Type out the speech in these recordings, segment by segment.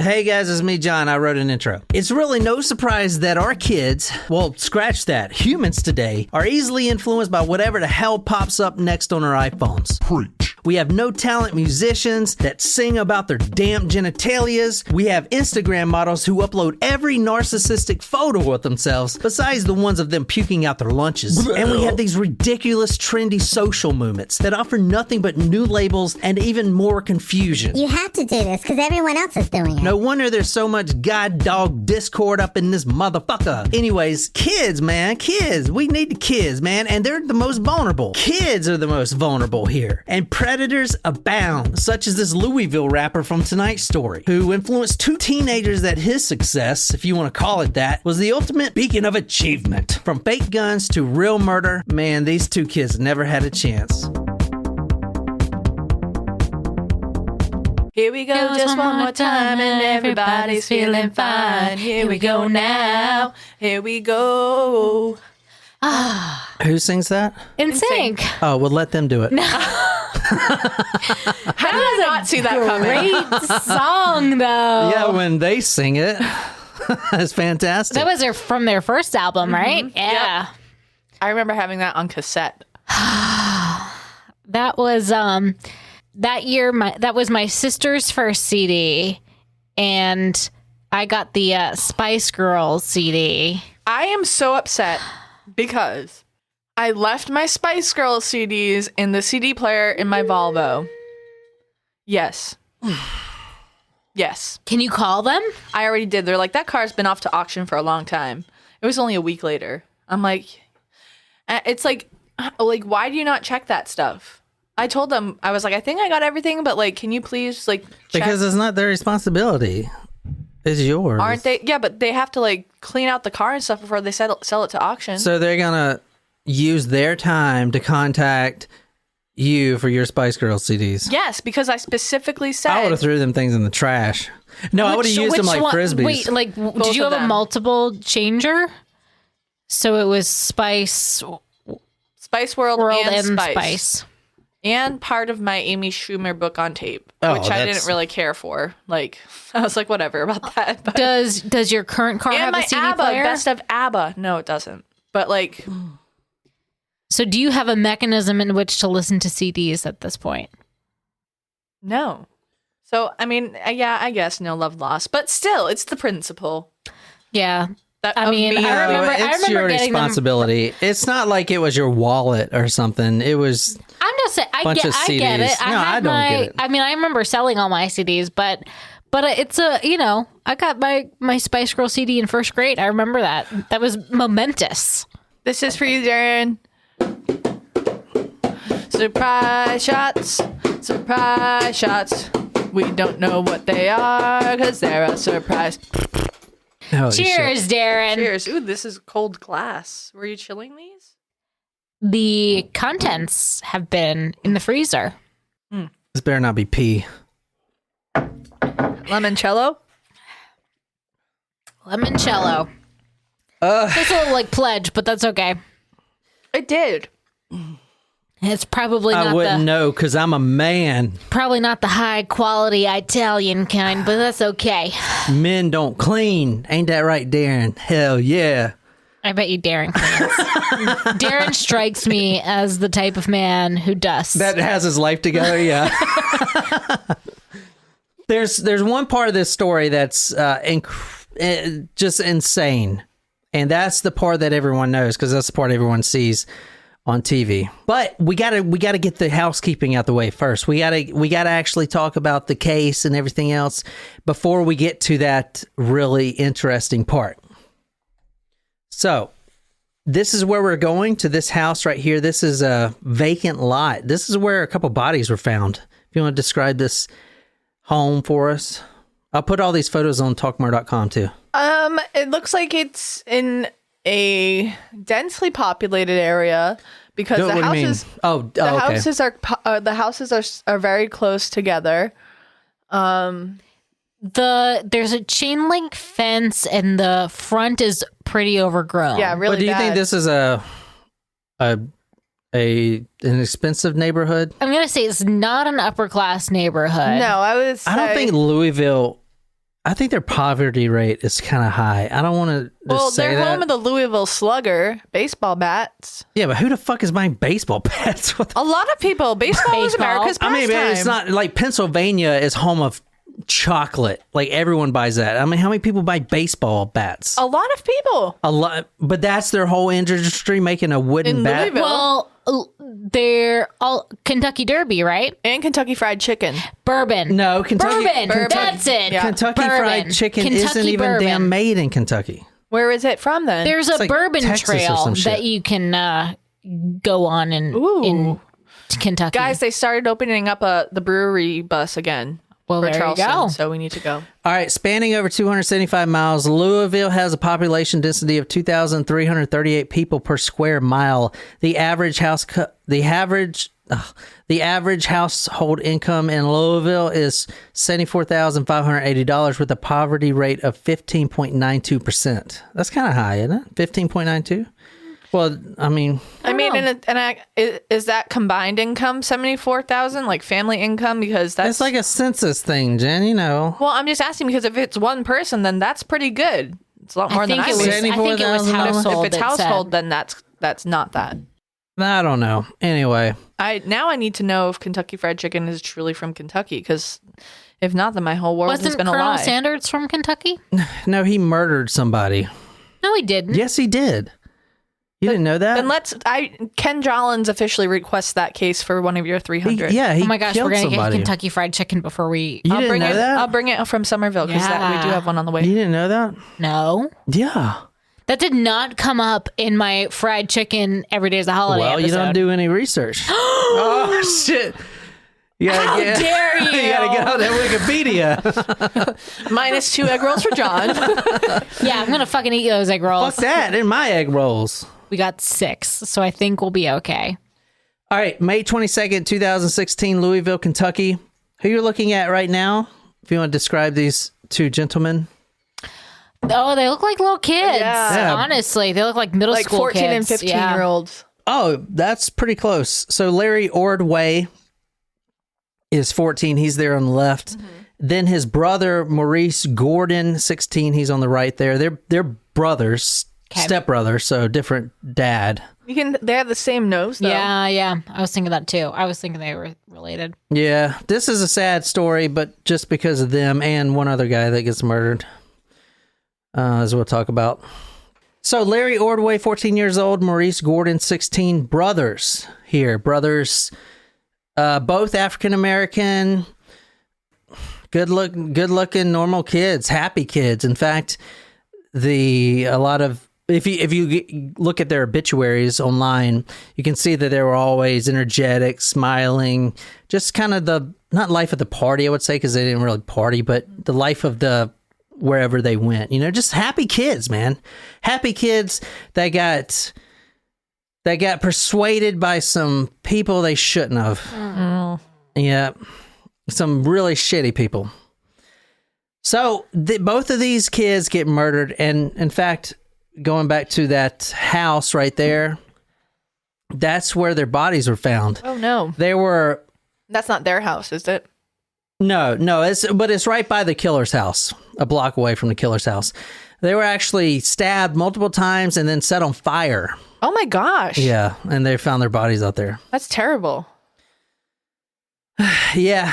Hey guys, it's me, John. I wrote an intro. It's really no surprise that our kids, well, scratch that, humans today, are easily influenced by whatever the hell pops up next on our iPhones. Preach. We have no talent musicians that sing about their damn genitalias. We have Instagram models who upload every narcissistic photo of themselves, besides the ones of them puking out their lunches. And we have these ridiculous, trendy social movements that offer nothing but new labels and even more confusion. You have to do this because everyone else is doing it. No wonder there's so much god dog discord up in this motherfucker. Anyways, kids, man, kids. We need the kids, man, and they're the most vulnerable. Kids are the most vulnerable here. And predators abound, such as this Louisville rapper from tonight's story, who influenced two teenagers that his success, if you want to call it that, was the ultimate beacon of achievement. From fake guns to real murder, man, these two kids never had a chance. Here we go, just one more time, and everybody's feeling fine. Here we go now. Here we go. Who sings that? NSYNC. Oh, well, let them do it. How did I not see that coming? Great song, though. Yeah, when they sing it, it's fantastic. That was from their first album, right? Yeah. Yep. I remember having that on cassette. That was that year. That was my sister's first CD, and I got the Spice Girls CD. I am so upset because I left my Spice Girls CDs in the CD player in my Volvo. Yes. Yes. Can you call them? I already did. They're like, that car's been off to auction for a long time. It was only a week later. I'm like, it's like, why do you not check that stuff? I told them, I was like, I think I got everything, but like, can you please like check? Because it's not their responsibility. It's yours. Aren't they? Yeah, but they have to like clean out the car and stuff before they sell it to auction. So they're going to use their time to contact you for your Spice Girls CDs. Yes, because I specifically said I would have threw them things in the trash. No, I would have used them like Frisbees. Wait, like, did you have a multiple changer? So it was Spice World and Spice. And part of my Amy Schumer book on tape, which I didn't really care for. Like, I was like, whatever about that. But. Does your current car have a CD ABBA, player? Best of ABBA. No, it doesn't. But like... So do you have a mechanism in which to listen to CDs at this point? No. So, I mean, yeah, I guess no love lost. But still, it's the principle. Yeah. I remember it's your responsibility. It's not like it was your wallet or something. It was... I'm just saying, I get it. No, I don't get it. I mean, I remember selling all my CDs, but it's I got my Spice Girl CD in first grade. I remember that. That was momentous. This is for you, Darren. Surprise shots. Surprise shots. We don't know what they are because they're a surprise. Holy Cheers, shit. Darren. Cheers. Ooh, this is cold glass. Were you chilling these? The contents have been in the freezer. This better not be pee. Limoncello? Limoncello. It's a little like Pledge, but that's okay. It did. It's probably not I wouldn't know because I'm a man. Probably not the high quality Italian kind, but that's okay. Men don't clean. Ain't that right, Darren? Hell yeah. I bet you Darren cleans. Darren strikes me as the type of man who dusts. That has his life together, yeah. There's one part of this story that's just insane. And that's the part that everyone knows because that's the part everyone sees on TV. But we gotta get the housekeeping out the way first. We gotta actually talk about the case and everything else before we get to that really interesting part. So, this is where we're going, to this house right here. This is a vacant lot. This is where a couple bodies were found. If you want to describe this home for us. I'll put all these photos on talkmore.com too. It looks like it's in a densely populated area because the houses are very close together. There's a chain link fence and the front is pretty overgrown. Yeah, really. But do you think this is an expensive neighborhood? I'm gonna say it's not an upper class neighborhood. No, I don't think Louisville I think their poverty rate is kind of high. I don't want to Well, say they're that. home of the Louisville Slugger baseball bats. Yeah, but who the fuck is buying baseball bats? What the A lot of people. Baseball is Baseball. America's I mean, pastime. it's not like Pennsylvania is home of chocolate. Like everyone buys that. I mean, how many people buy baseball bats? A lot of people. A lot, but that's their whole industry, making a wooden In bat. Louisville. Well, they're all Kentucky Derby, right? And Kentucky Fried Chicken. Bourbon. No, Kentucky. Bourbon. That's it. Yeah. Kentucky Bourbon. Fried Chicken Kentucky isn't even bourbon. damn made in Kentucky. Where is it from then? There's a like bourbon Texas or trail some shit. that you can go on in Kentucky. Guys, they started opening up the brewery bus again. Well, for there you Charleston, go. so we need to go. All right, spanning over 275 miles, Louisville has a population density of 2,338 people per square mile. The average household income in Louisville is $74,580 with a poverty rate of 15.92%. That's kind of high, isn't it? 15.92. Well, I mean, is that combined income 74,000, like family income? Because that's it's like a census thing, Jen. You know. Well, I'm just asking because if it's one person, then that's pretty good. It's a lot more I think than I it was. was. I think it was $74,000. household. If it's it said. household, then that's not that. I don't know. Anyway, I need to know if Kentucky Fried Chicken is truly from Kentucky, because if not, then my whole world has Wasn't been a Colonel lie. Sanders from Kentucky? no, he murdered somebody. No, he didn't. Yes, he did. You didn't know that? Then Ken Jollins officially request that case for one of your 300. He Oh my gosh, killed we're gonna somebody. get Kentucky Fried Chicken before we. You I'll didn't bring know it. that? I'll bring it from Somerville because we Yeah. do have one on the way. You didn't know that? No, Yeah. that did not come up in my fried chicken every day is a holiday. Well, you don't episode. do any research. Oh shit! You gotta How dare you? You gotta get out that Wikipedia. Minus 2 egg rolls for John. Yeah, I'm gonna fucking eat those egg rolls. Fuck that! In my egg rolls. We got 6, so I think we'll be okay. All right, May 22nd, 2016, Louisville, Kentucky. Who you're looking at right now? If you want to describe these two gentlemen. Oh, they look like little kids. Yeah. Honestly, they look like middle Like school 14 and kids. 15-year-olds. Oh, that's pretty close. So Larry Ordway is 14. He's there on the left. Then his brother, Maurice Gordon, 16. He's on the right there. They're brothers, stepbrothers, so different dad. They have the same nose though. Yeah. I was thinking that too. I was thinking they were related. Yeah, this is a sad story, but just because of them and one other guy that gets murdered, as we'll talk about. So Larry Ordway, 14 years old, Maurice Gordon, 16, brothers here. Brothers, both African-American, good-looking, normal kids, happy kids. In fact, if you look at their obituaries online, you can see that they were always energetic, smiling, just kind of not life of the party, I would say, because they didn't really party, but the life of the wherever they went, just happy kids, man. Happy kids that got persuaded by some people they shouldn't have. Yeah. Some really shitty people. So both of these kids get murdered. And in fact, going back to that house right there, that's where their bodies were found. Oh no. That's not their house, is it? No, it's right by the killer's house, a block away from the killer's house. They were actually stabbed multiple times and then set on fire. Oh my gosh. Yeah, and they found their bodies out there. That's terrible. Yeah.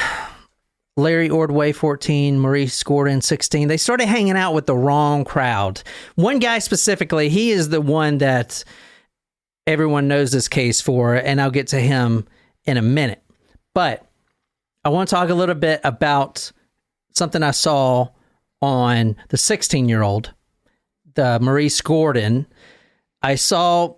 Larry Ordway, 14, Maurice Gordon, 16. They started hanging out with the wrong crowd. One guy specifically, he is the one that everyone knows this case for, and I'll get to him in a minute. But I want to talk a little bit about something I saw on the 16-year-old, the Maurice Gordon. I saw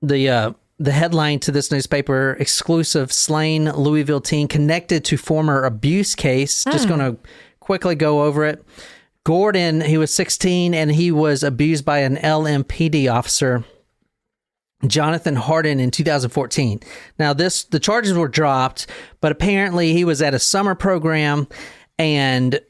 the headline to this newspaper, exclusive slain Louisville teen connected to former abuse case. Just going to quickly go over it. Gordon, he was 16 and he was abused by an LMPD officer, Jonathan Harden, in 2014. Now the charges were dropped, but apparently he was at a summer program and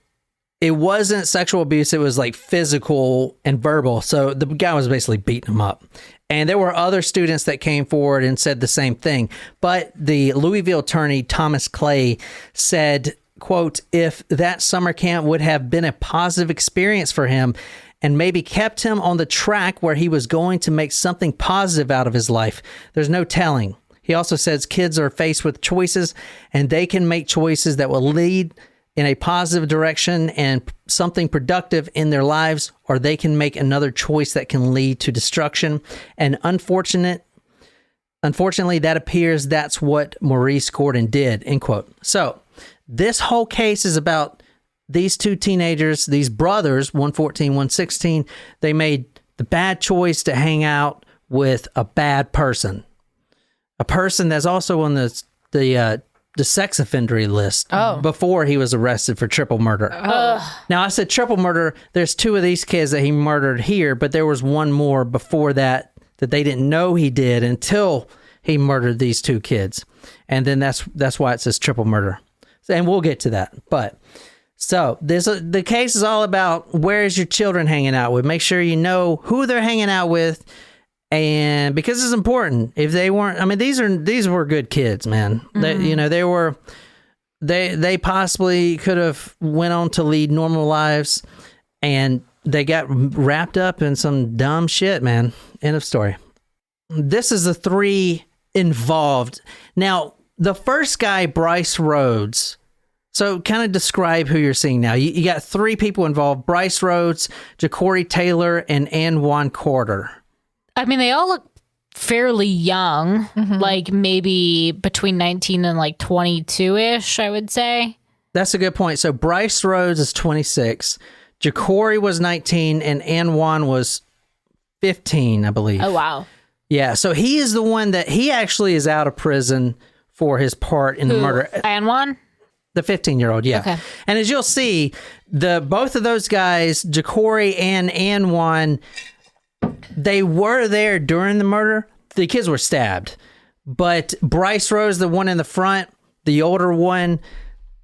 it wasn't sexual abuse. It was like physical and verbal. So the guy was basically beating him up. And there were other students that came forward and said the same thing. But the Louisville attorney, Thomas Clay, said, quote, if that summer camp would have been a positive experience for him and maybe kept him on the track where he was going to make something positive out of his life. There's no telling. He also says kids are faced with choices and they can make choices that will lead in a positive direction and something productive in their lives, or they can make another choice that can lead to destruction. And unfortunately, that appears that's what Maurice Gordon did, end quote. So this whole case is about these two teenagers, these brothers, 114, 116. They made the bad choice to hang out with a bad person. A person that's also on the sex offender list before he was arrested for triple murder. Now, I said triple murder. There's two of these kids that he murdered here, but there was one more before that they didn't know he did until he murdered these two kids. And then that's why it says triple murder. And we'll get to that. But so the case is all about where is your children hanging out with. Make sure you know who they're hanging out with. And because it's important, if they weren't, I mean, these were good kids, man. Mm-hmm. They possibly could have went on to lead normal lives, and they got wrapped up in some dumb shit, man. End of story. This is the three involved. Now, the first guy, Brice Rhodes. So kind of describe who you're seeing now. You got three people involved: Brice Rhodes, Ja'Cory Taylor, and Anwan Carter. I mean, they all look fairly young, like maybe between 19 and like 22-ish, I would say. That's a good point. So Brice Rhodes is 26, Ja'Cory was 19, and Anwan was 15, I believe. Oh, wow. Yeah, so he is the one that he actually is out of prison for his part in the murder. Anwan? The 15-year-old, yeah. Okay. And as you'll see, both of those guys, Ja'Cory and Anwan, they were there during the murder. The kids were stabbed. But Brice Rhodes, the one in the front, the older one,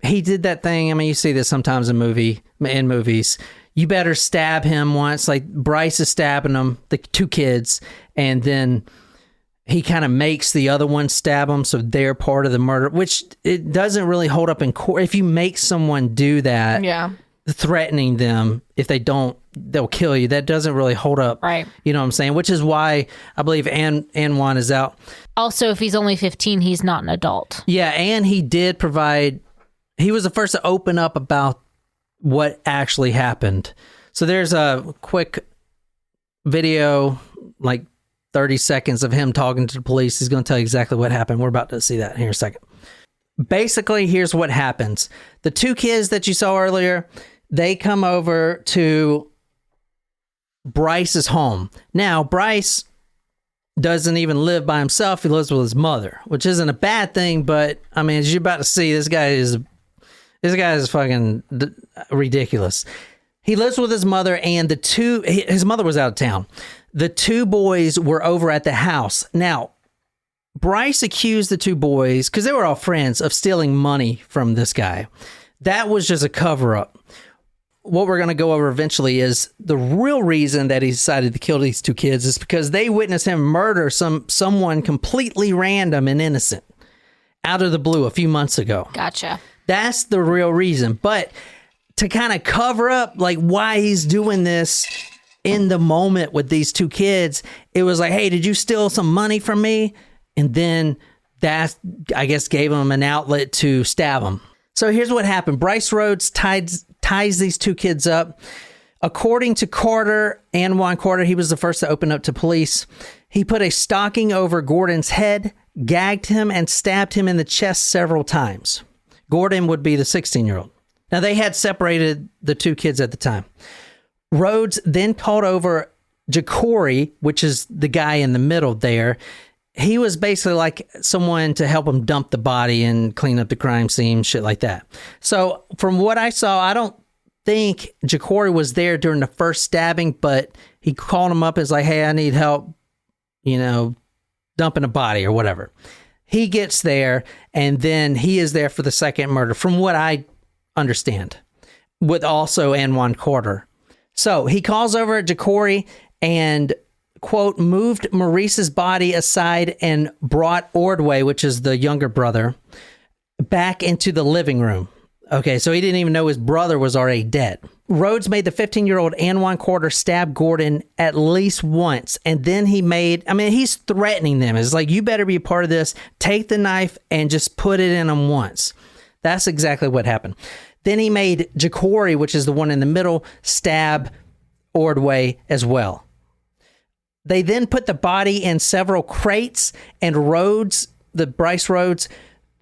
he did that thing. I mean, you see this sometimes in movies. You better stab him once. Like Brice is stabbing them, the two kids, and then he kind of makes the other one stab them, so they're part of the murder, which it doesn't really hold up in court. If you make someone do that, threatening them, if they don't, they'll kill you. That doesn't really hold up. Right. You know what I'm saying? Which is why I believe Anwan is out. Also, if he's only 15, he's not an adult. Yeah, and he did provide, he was the first to open up about what actually happened. So there's a quick video, like 30 seconds of him talking to the police. He's going to tell you exactly what happened. We're about to see that here in a second. Basically, here's what happens. The two kids that you saw earlier, they come over to Brice's home. Now, Brice doesn't even live by himself. He lives with his mother, which isn't a bad thing, but I mean, as you're about to see, this guy is fucking ridiculous. He lives with his mother, and his mother was out of town. The two boys were over at the house. Now, Brice accused the two boys, because they were all friends, of stealing money from this guy. That was just a cover-up. What we're going to go over eventually is the real reason that he decided to kill these two kids is because they witnessed him murder someone completely random and innocent out of the blue a few months ago. Gotcha. That's the real reason. But to kind of cover up like why he's doing this in the moment with these two kids, it was like, hey, did you steal some money from me? And then that, I guess, gave him an outlet to stab him. So here's what happened. Brice Rhodes ties these two kids up. According to Anwan Carter, he was the first to open up to police. He put a stocking over Gordon's head, gagged him, and stabbed him in the chest several times. Gordon would be the 16-year-old. Now, they had separated the two kids at the time. Rhodes then called over Ja'Cory, which is the guy in the middle there. He was basically like someone to help him dump the body and clean up the crime scene, shit like that. So from what I saw, I don't think Ja'Cory was there during the first stabbing, but he called him up and was like, hey, I need help, dumping a body or whatever. He gets there, and then he is there for the second murder, from what I understand, with also Anwan Carter. So he calls over Ja'Cory and, quote, moved Maurice's body aside and brought Ordway, which is the younger brother, back into the living room. Okay, so he didn't even know his brother was already dead. Rhodes made the 15-year-old Anwan Carter stab Gordon at least once. And then he's threatening them. It's like, you better be a part of this. Take the knife and just put it in them once. That's exactly what happened. Then he made Jacori, which is the one in the middle, stab Ordway as well. They then put the body in several crates, and Brice Rhodes,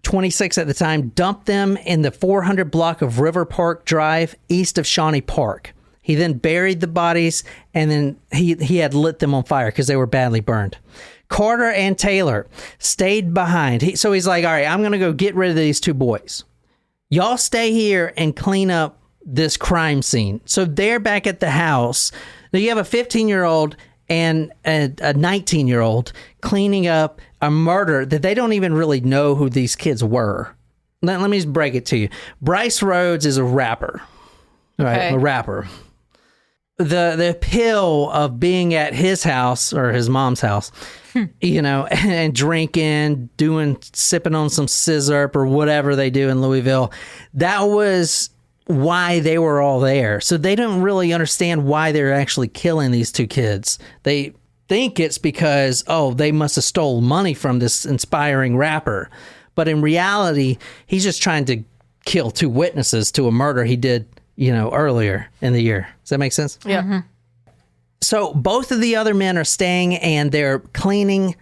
26 at the time, dumped them in the 400 block of River Park Drive east of Shawnee Park. He then buried the bodies, and then he had lit them on fire because they were badly burned. Carter and Taylor stayed behind. So he's like, all right, I'm going to go get rid of these two boys. Y'all stay here and clean up this crime scene. So they're back at the house. Now you have a 15-year-old and a 19-year-old cleaning up a murder that they don't even really know who these kids were. Let me just break it to you. Brice Rhodes is a rapper. Right? A rapper. The appeal of being at his house or his mom's house, and drinking, sipping on some scissor or whatever they do in Louisville, that was why they were all there. So they don't really understand why they're actually killing these two kids. They think it's because, they must have stole money from this inspiring rapper. But in reality, he's just trying to kill two witnesses to a murder he did, earlier in the year. Does that make sense? Yeah. Mm-hmm. So both of the other men are staying and they're cleaning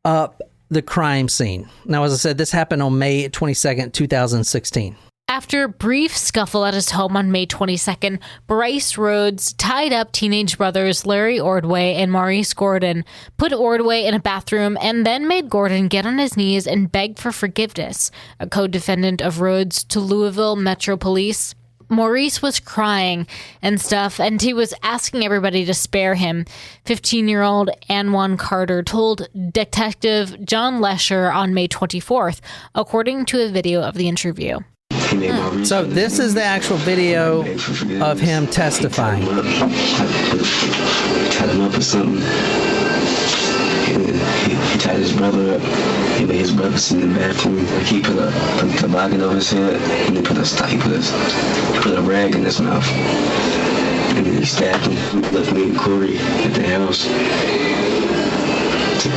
up the crime scene. Now, as I said, this happened on May 22nd, 2016. After a brief scuffle at his home on May 22nd, Brice Rhodes tied up teenage brothers Larry Ordway and Maurice Gordon, put Ordway in a bathroom, and then made Gordon get on his knees and beg for forgiveness, a co-defendant of Rhodes to Louisville Metro Police. Maurice was crying and stuff, and he was asking everybody to spare him. 15-year-old Anwan Carter told Detective John Lesher on May 24th, according to a video of the interview. So this is the actual video of him testifying. Tied him up or something. He tied his brother up. He made his brother sit in the bathroom. He put a toboggan over his head, and he put a rag in his mouth. And then he stabbed him. Left me and Corey at the house to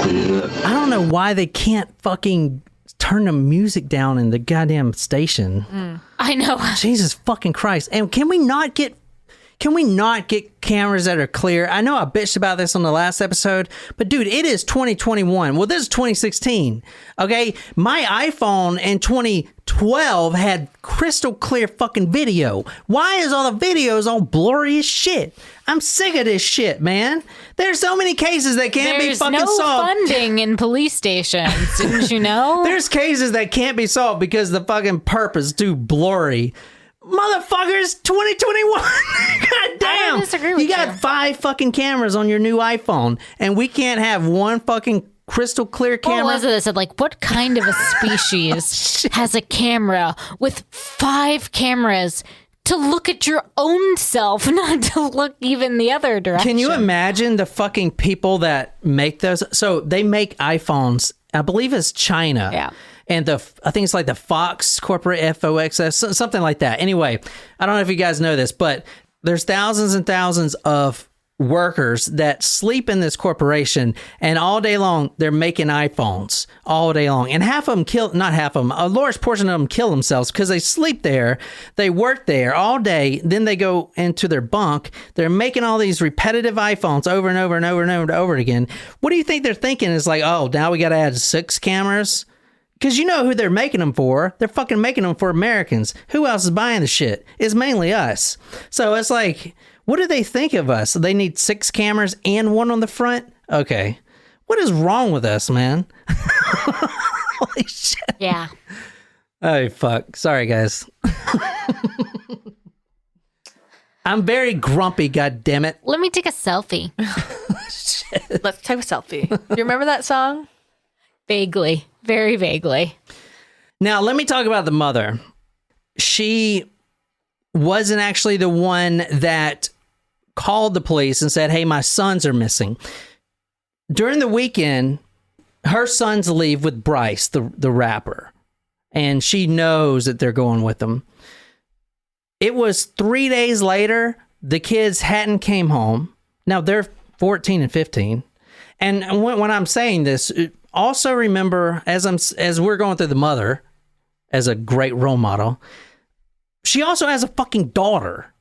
clean it up. I don't know why they can't fucking turn the music down in the goddamn station. I know. Jesus fucking Christ. And can we not get cameras that are clear? I know I bitched about this on the last episode, but dude, it is 2021. Well, this is 2016. Okay. My iPhone in 2012 had crystal clear fucking video. Why is all the videos all blurry as shit? I'm sick of this shit, man. There's so many cases that can't be fucking solved. There's no funding in police stations. Didn't you know? There's cases that can't be solved because the fucking perp is too blurry. Motherfuckers, 2021. God damn. I disagree with you got 5 fucking cameras on your new iPhone, and we can't have one fucking crystal clear camera. What was it that said, what kind of a species has a camera with 5 cameras to look at your own self, not to look even the other direction? Can you imagine the fucking people that make those? So they make iPhones, I believe it's China. Yeah. And I think it's like the Fox Corporate, FOXS, something like that. Anyway, I don't know if you guys know this, but there's thousands and thousands of workers that sleep in this corporation, and all day long they're making iPhones all day long. And half of them a large portion of them kill themselves because they sleep there, they work there all day, then they go into their bunk, they're making all these repetitive iPhones over and over and over and over and over again. What do you think they're thinking? Is like, oh, now we got to add 6 cameras? Because you know who they're making them for. They're fucking making them for Americans. Who else is buying the shit? It's mainly us. So it's like, what do they think of us? They need 6 cameras and 1 on the front? Okay. What is wrong with us, man? Holy shit. Yeah. Oh, fuck. Sorry, guys. I'm very grumpy, goddammit. Let me take a selfie. Let's take a selfie. Do you remember that song? Vaguely. Very vaguely. Now, let me talk about the mother. She wasn't actually the one that called the police and said, hey, my sons are missing. During the weekend, her sons leave with Brice, the rapper. and she knows that they're going with them. It was 3 days later, the kids hadn't came home. Now they're 14 and 15. And when I'm saying this, also remember, as we're going through the mother as a great role model, she also has a fucking daughter,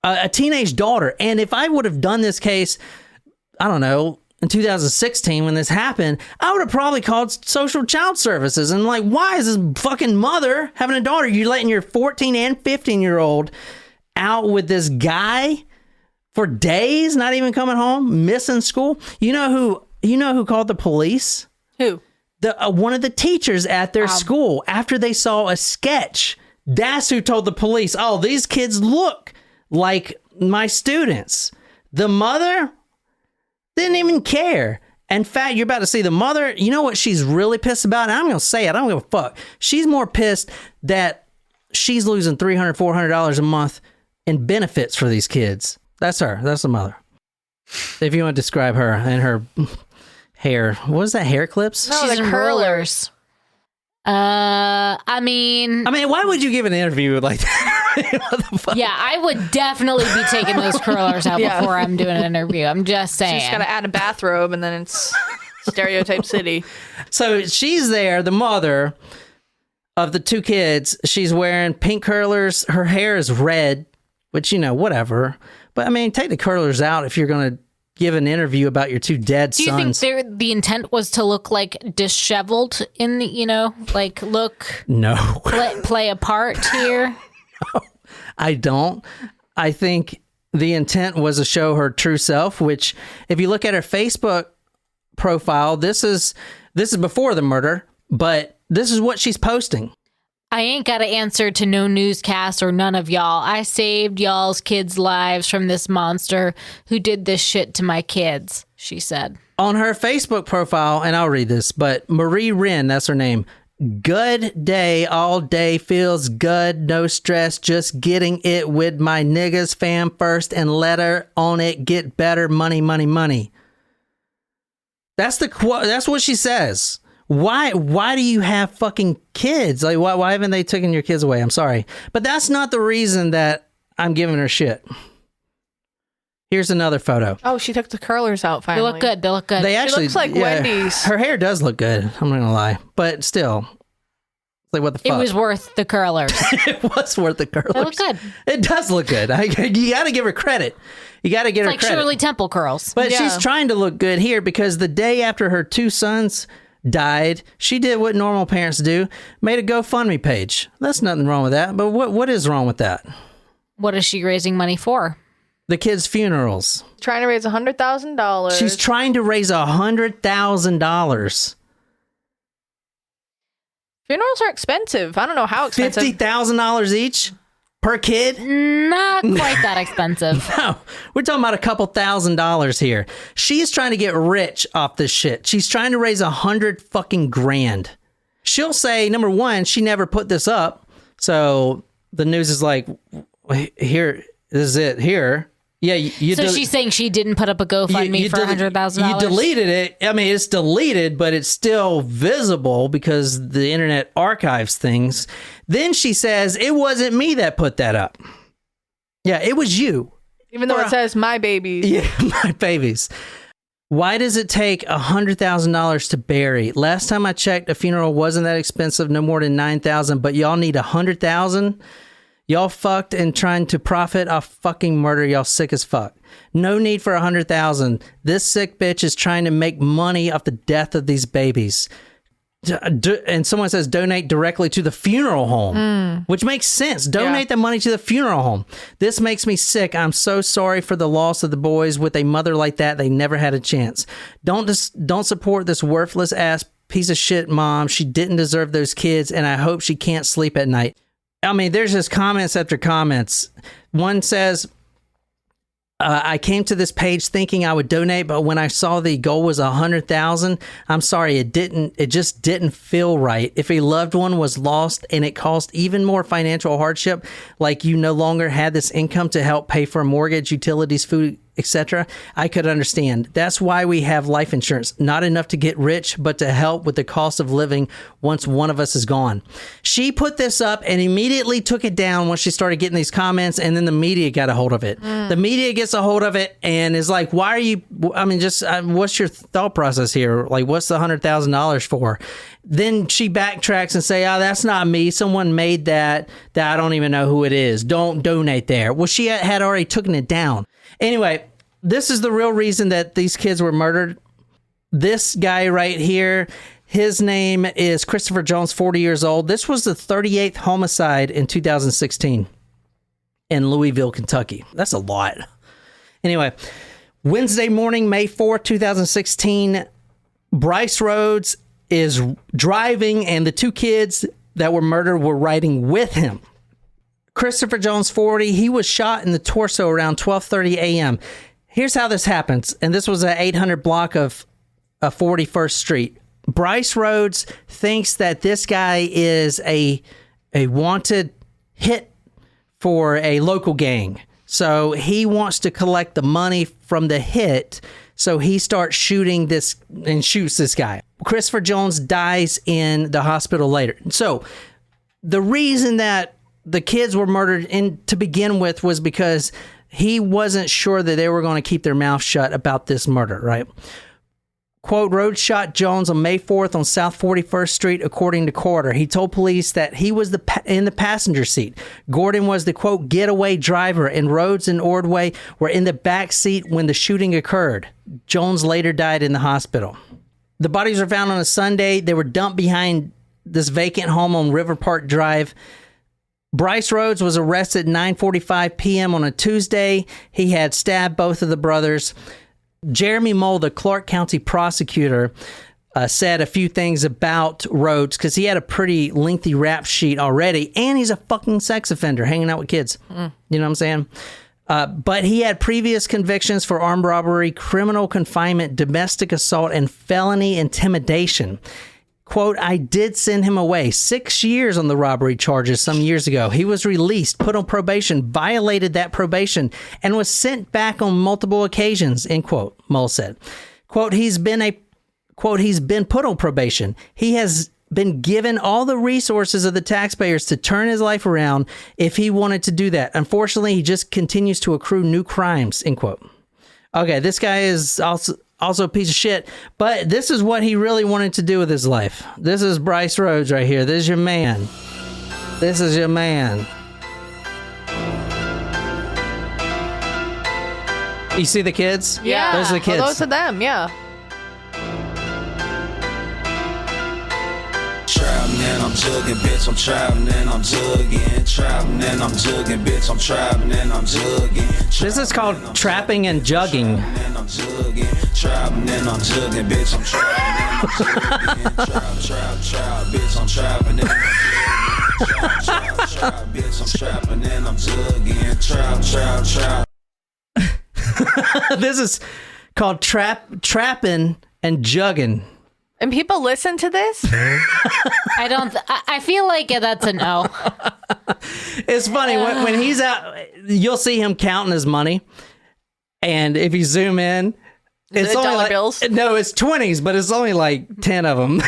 a teenage daughter. And if I would have done this case, I don't know, in 2016 when this happened, I would have probably called social child services and like, why is this fucking mother having a daughter? You're letting your 14 and 15-year-old out with this guy for days, not even coming home, missing school. You know who called the police? Who? One of the teachers at their school after they saw a sketch. That's who told the police, oh, these kids look like my students. The mother didn't even care. In fact, you're about to see the mother. You know what she's really pissed about? And I'm going to say it. I don't give a fuck. She's more pissed that she's losing $300, $400 a month in benefits for these kids. That's her. That's the mother. If you want to describe her and her hair. What was that, hair clips? No, She's the in curlers. I mean, why would you give an interview like that? What the fuck? yeah, I would definitely be taking those curlers out Yeah. before I'm doing an interview. I'm just saying. She's got to add a bathrobe, and then it's stereotype city. So she's there, the mother of the two kids. She's wearing pink curlers. Her hair is red, which, whatever. But take the curlers out if you're going to give an interview about your two dead Do you sons. think the intent was to look like disheveled in the, like look, No. play a part here? I don't. I think the intent was to show her true self, which if you look at her Facebook profile, this is before the murder, but this is what she's posting. I ain't got to answer to no newscast or none of y'all. I saved y'all's kids' lives from this monster who did this shit to my kids, she said. On her Facebook profile, and I'll read this, but Marie Wren, that's her name. Good day, all day, feels good, no stress, just getting it with my niggas, fam first, and let her on it get better, money, money, money. That's the quote. That's what she says. Why do you have fucking kids? Like, why haven't they taken your kids away? I'm sorry. But that's not the reason that I'm giving her shit. Here's another photo. Oh, she took the curlers out They finally. look good. They look good. They actually looks like Wendy's. Her hair does look good. I'm not gonna lie, but still, it's like what the fuck? It was worth the curlers. It was worth the curlers. They look good. It does look good. You got to give her credit. You got to give her Like credit. Shirley Temple curls. But Yeah. she's trying to look good here because the day after her two sons died, she did what normal parents do, made a GoFundMe page. That's nothing wrong with that. But what is wrong with that? What is she raising money for? The kids' funerals. Trying to raise $100,000. She's trying to raise $100,000. Funerals are expensive. I don't know how expensive. $50,000 each per kid? Not quite that expensive. No, we're talking about a couple $1,000s here. She's trying to get rich off this shit. She's trying to raise $100 fucking grand. She'll say, number one, she never put this up. So the news is like, here, this is it here. Yeah, So she's saying she didn't put up a GoFundMe for $100,000? You deleted it. It's deleted, but it's still visible because the internet archives things. Then she says, it wasn't me that put that up. Yeah, it was you. Even though it says my baby. Yeah, my babies. Why does it take $100,000 to bury? Last time I checked, a funeral wasn't that expensive, no more than $9,000, but y'all need $100,000? Y'all fucked and trying to profit off fucking murder. Y'all sick as fuck. No need for $100,000. This sick bitch is trying to make money off the death of these babies. And someone says donate directly to the funeral home, which makes sense. Donate the money to the funeral home. This makes me sick. I'm so sorry for the loss of the boys. With a mother like that, they never had a chance. Don't support this worthless ass piece of shit mom. She didn't deserve those kids, and I hope she can't sleep at night. There's just comments after comments. One says, I came to this page thinking I would donate, but when I saw the goal was 100,000, I'm sorry, it just didn't feel right. If a loved one was lost and it caused even more financial hardship, like you no longer had this income to help pay for a mortgage, utilities, food, etc., I could understand. That's why we have life insurance. Not enough to get rich, but to help with the cost of living once one of us is gone. She put this up and immediately took it down once she started getting these comments, and then the media got a hold of it. The media gets a hold of it and is like, why are you, I mean, just what's your thought process here? Like, what's the $100,000 for? Then she backtracks and say, oh, that's not me. Someone made that I don't even know who it is. Don't donate there. Well, she had already taken it down. Anyway, this is the real reason that these kids were murdered. This guy right here, his name is Christopher Jones, 40 years old. This was the 38th homicide in 2016 in Louisville, Kentucky. That's a lot. Anyway, Wednesday morning, May 4th, 2016, Brice Rhodes is driving, and the two kids that were murdered were riding with him. Christopher Jones, 40, he was shot in the torso around 12:30 a.m. Here's how this happens, and this was an 800 block of 41st Street. Brice Rhodes thinks that this guy is a wanted hit for a local gang. So he wants to collect the money from the hit, so he starts shooting this and shoots this guy. Christopher Jones dies in the hospital later. So the reason that the kids were murdered to begin with was because he wasn't sure that they were going to keep their mouth shut about this murder, right? Quote, Rhodes shot Jones on May 4th on South 41st Street, according to Carter. He told police that he was in the passenger seat. Gordon was the, quote, getaway driver, and Rhodes and Ordway were in the back seat when the shooting occurred. Jones later died in the hospital. The bodies were found on a Sunday. They were dumped behind this vacant home on River Park Drive. Brice Rhodes was arrested at 9:45 p.m. on a Tuesday. He had stabbed both of the brothers. Jeremy Mole, the Clark County prosecutor, said a few things about Rhodes because he had a pretty lengthy rap sheet already, and he's a fucking sex offender hanging out with kids. You know what I'm saying? But he had previous convictions for armed robbery, criminal confinement, domestic assault, and felony intimidation. Quote, I did send him away 6 years on the robbery charges some years ago. He was released, put on probation, violated that probation, and was sent back on multiple occasions, end quote, Mull said. Quote, he's been put on probation. He has been given all the resources of the taxpayers to turn his life around if he wanted to do that. Unfortunately, he just continues to accrue new crimes, end quote. Okay, this guy is also a piece of shit, but this is what he really wanted to do with his life. This is Brice Rhodes right here. This is your man. This is your man. You see the kids? Yeah. Those are the kids. Well, those are them, yeah. Trapping and I'm jugging, bitch, I'm trapping and I'm jugging. Trapping and I'm jugging, bitch, I'm trapping and I'm jugging. This is called trapping and jugging. Trapping and I'm jugging, bitch, I'm trapping and I'm jugging. Trap, bitch, I'm trapping and trap, bitch, I'm trapping and I'm jugging. Trap. This is called trapping and jugging. And people listen to this? I feel like that's a no. It's funny when he's out, you'll see him counting his money, and if you zoom in, it's only dollar like, bills. No, it's 20s, but it's only like 10 of them.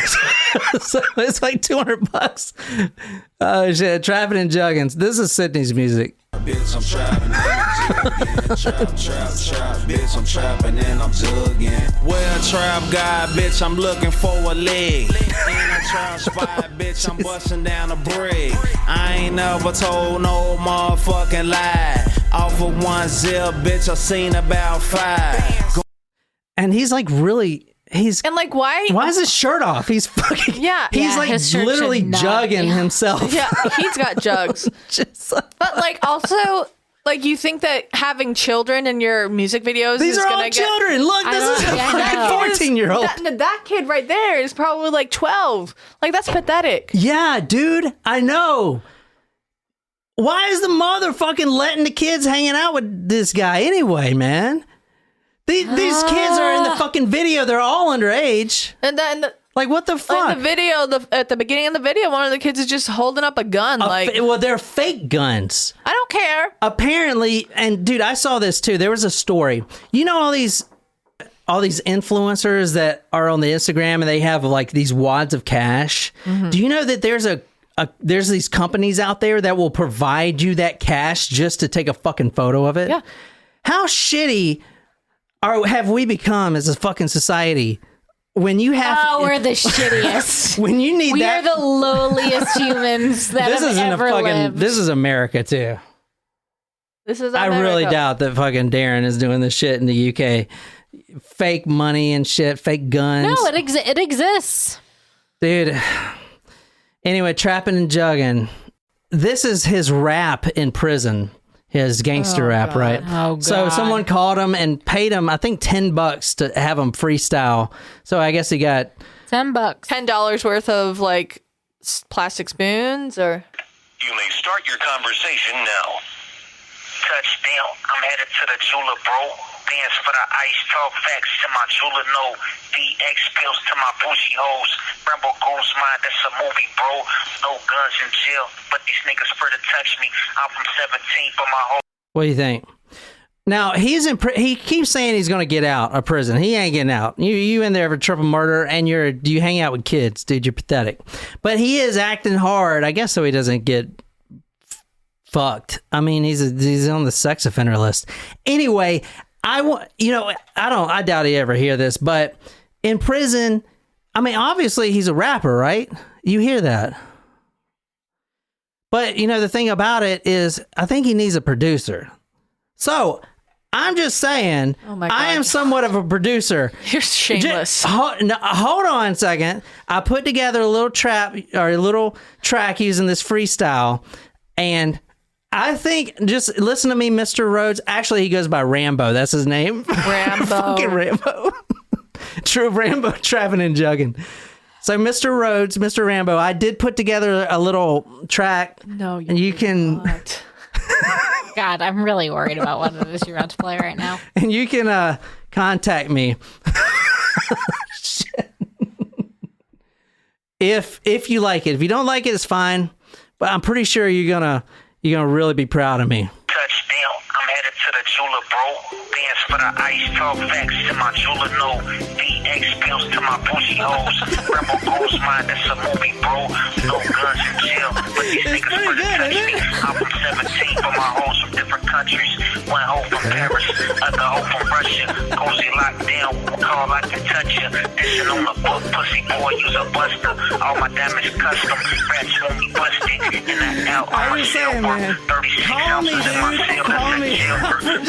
So it's like $200. Oh shit, trapping and juggins. This is Sydney's music. Bitch, I'm trapping and I'm jugging. Trap, bitch, I'm trapping and I'm jugging. Well, trap guy, bitch, I'm looking for a leg. In a trap spot, bitch, I'm busting down a brick. I ain't never told no motherfucking lie. Off of one zip, bitch, I seen about 5. And he's like really. And like, why is his shirt off? He's fucking. Yeah. He's Yeah, like his shirt literally should not jugging be. himself. Yeah, he's got jugs. But like, also, like, you think that having children in your music videos These is are gonna all children. Look, this is a I fucking know. 14-year-old. That kid right there is probably like 12. Like, that's pathetic. Yeah, dude, I know. Why is the motherfucking letting the kids hanging out with this guy anyway, man? These kids are in the fucking video. They're all underage. And then Like, what the fuck? Like the video, at the beginning of the video, one of the kids is just holding up a gun. Well, they're fake guns. I don't care. Apparently, and dude, I saw this too. There was a story. You know all these influencers that are on the Instagram and they have like these wads of cash. Mm-hmm. Do you know that there's these companies out there that will provide you that cash just to take a fucking photo of it? Yeah. How shitty have we become as a fucking society? When you have, we're the shittiest. When you need we are the lowliest humans that have ever lived. This is America too. This is America. I really doubt that fucking Darren is doing this shit in the UK. Fake money and shit, fake guns. No, it exists, dude. Anyway, trapping and jugging. This is his rap in prison. His gangster rap, God. right? Oh, God. So someone called him and paid him, I think, $10 to have him freestyle. So I guess he got $10. $10 worth of like plastic spoons, or. You may start your conversation now. Touchdown, I'm headed to the jeweler, bro. Dance for the ice, talk facts to my jeweler, no. DX pills to my bougie hoes. Rambo goes mine, that's a movie, bro. No guns in jail, but these niggas spread to touch me. I'm from 17 for my whole. What do you think? Now, he keeps saying he's going to get out of prison. He ain't getting out. You in there for triple murder, and you hang out with kids, dude. You're pathetic. But he is acting hard, I guess, so he doesn't get fucked. I mean, he's on the sex offender list. Anyway, I doubt he ever hear this, but in prison, I mean, obviously he's a rapper, right? You hear that. But, the thing about it is, I think he needs a producer. So, I'm just saying, oh my God. I am somewhat of a producer. You're shameless. Hold on a second. I put together a little track using this freestyle, and I think, just listen to me, Mr. Rhodes. Actually, he goes by Rambo. That's his name. Rambo. Fucking Rambo. True Rambo, trapping and jugging. So, Mr. Rhodes, Mr. Rambo, I did put together a little track. No, you can. Not. God, I'm really worried about what it is you're about to play right now. And you can contact me. Shit. If you like it. If you don't like it, it's fine. But I'm pretty sure you're gonna really be proud of me. Touchdown, I'm headed to the jeweler, bro. Dance for the ice, talk facts to my jeweler, no. DX pills to my bougie hoes. Rambo goes mine, that's a movie, bro. No guns in jail, but these niggas spread to touch me. I'm from 17, but my hoes from different countries. One hoe from Paris, other hoe from Russia. Cozy lockdown, call I can touch ya. Dissing on the book, pussy boy, use a buster. All my diamonds custom, rats won't be busted. And that out on my silver, 36 ounces in my silver.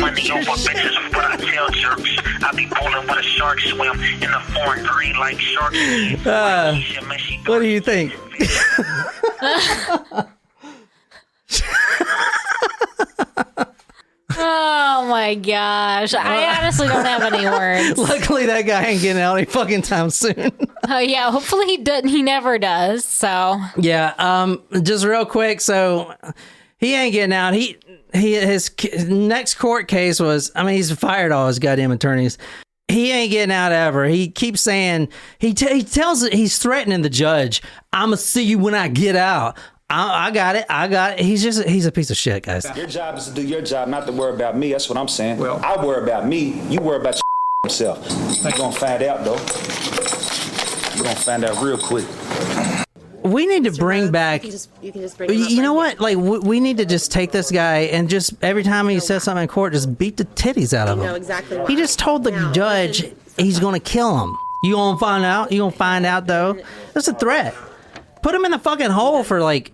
Money over bitches, what I tell jerks. I be bowling with a shark swim in the foreign green like sharks. What do you think? Oh my gosh. I honestly don't have any words. Luckily that guy ain't getting out any fucking time soon. Oh yeah, hopefully he never does. So yeah, just real quick, so he ain't getting out. His next court case was, I mean, he's fired all his goddamn attorneys. He ain't getting out ever. He keeps saying, he's threatening the judge. I'm gonna see you when I get out. I got it. He's a piece of shit, guys. Your job is to do your job, not to worry about me. That's what I'm saying. Well, I worry about me. You worry about yourself. You're gonna find out, though. You're gonna find out real quick. We need to bring back. You know what? Like, we need to just take this guy and just every time he says something in court, just beat the titties out of him. Exactly. He just told the judge he's gonna kill him. You gonna find out? You gonna find out though? That's a threat. Put him in the fucking hole for like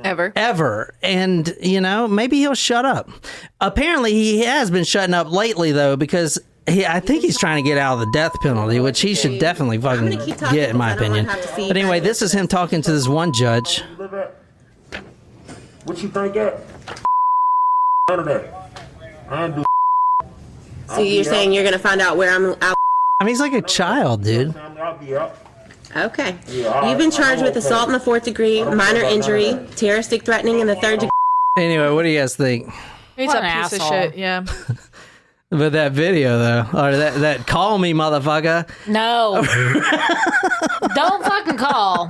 ever, and maybe he'll shut up. Apparently, he has been shutting up lately though, because I think he's trying to get out of the death penalty, which he should definitely fucking get, in my opinion. But anyway, this is him talking to this one judge. What you think that? None of that. I ain't do. So you're saying you're gonna find out where I'm out? I mean, he's like a child, dude. Okay. You've been charged with assault in the 4th degree, minor injury, terroristic threatening in the 3rd degree. Anyway, what do you guys think? He's a piece of shit, yeah. But that video, though, or that call me, motherfucker. No. Don't fucking call.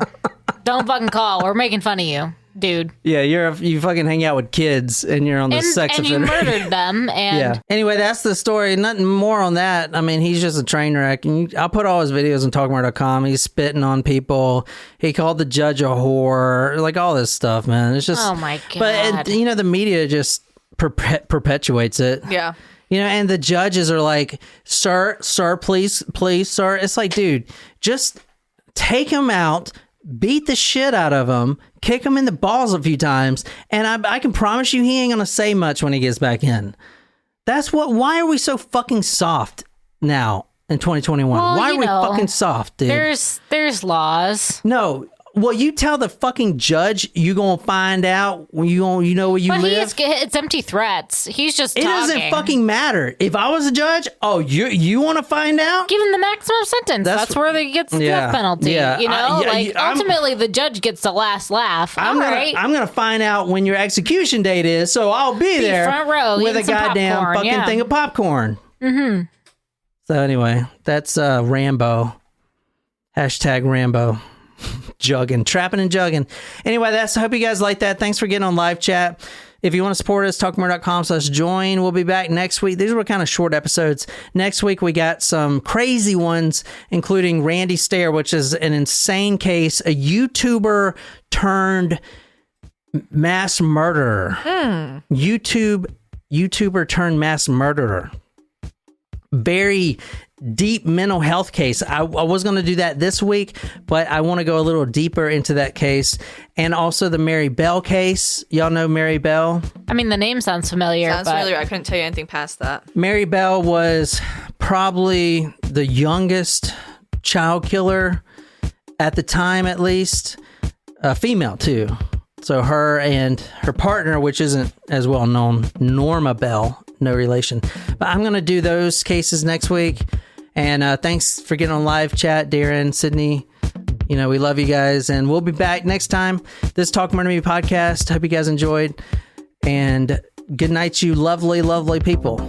Don't fucking call. We're making fun of you, dude. Yeah, you fucking hang out with kids and you're on the sex offender. And you murdered them. And yeah. Anyway, that's the story. Nothing more on that. I mean, he's just a train wreck. And I'll put all his videos on talkmurder.com. He's spitting on people. He called the judge a whore. Like all this stuff, man. It's just. Oh my God. But the media just perpetuates it. Yeah. And the judges are like, sir, please, sir. It's like, dude, just take him out, beat the shit out of him, kick him in the balls a few times, and I can promise you he ain't gonna say much when he gets back in. Why are we so fucking soft now in 2021? Well, why are we fucking soft, dude? There's laws. No. Well, you tell the fucking judge you gonna find out when you know where you live. It's empty threats. He's just talking. It doesn't fucking matter. If I was a judge, you want to find out? Give him the maximum sentence. That's where he gets the death penalty. Yeah. Ultimately, the judge gets the last laugh. I'm gonna find out when your execution date is, so I'll be there front row with a goddamn popcorn, fucking thing of popcorn. Mm-hmm. So anyway, that's Rambo. #Rambo. Juggin, trapping and jugging. Anyway, I hope you guys like that. Thanks for getting on live chat. If you want to support us, talkmurder.com/join. We'll be back next week. These were kind of short episodes. Next week, we got some crazy ones, including Randy Stair, which is an insane case, a YouTuber turned mass murderer. YouTuber turned mass murderer. Very deep mental health case. I was going to do that this week, but I want to go a little deeper into that case. And also the Mary Bell case. Y'all know Mary Bell? I mean, the name sounds familiar. Familiar. I couldn't tell you anything past that. Mary Bell was probably the youngest child killer at the time, at least. Female, too. So her and her partner, which isn't as well known, Norma Bell, no relation. But I'm going to do those cases next week. And thanks for getting on live chat, Darren, Sydney. We love you guys. And we'll be back next time. This Talk Murder Me podcast. Hope you guys enjoyed. And good night, you lovely, lovely people.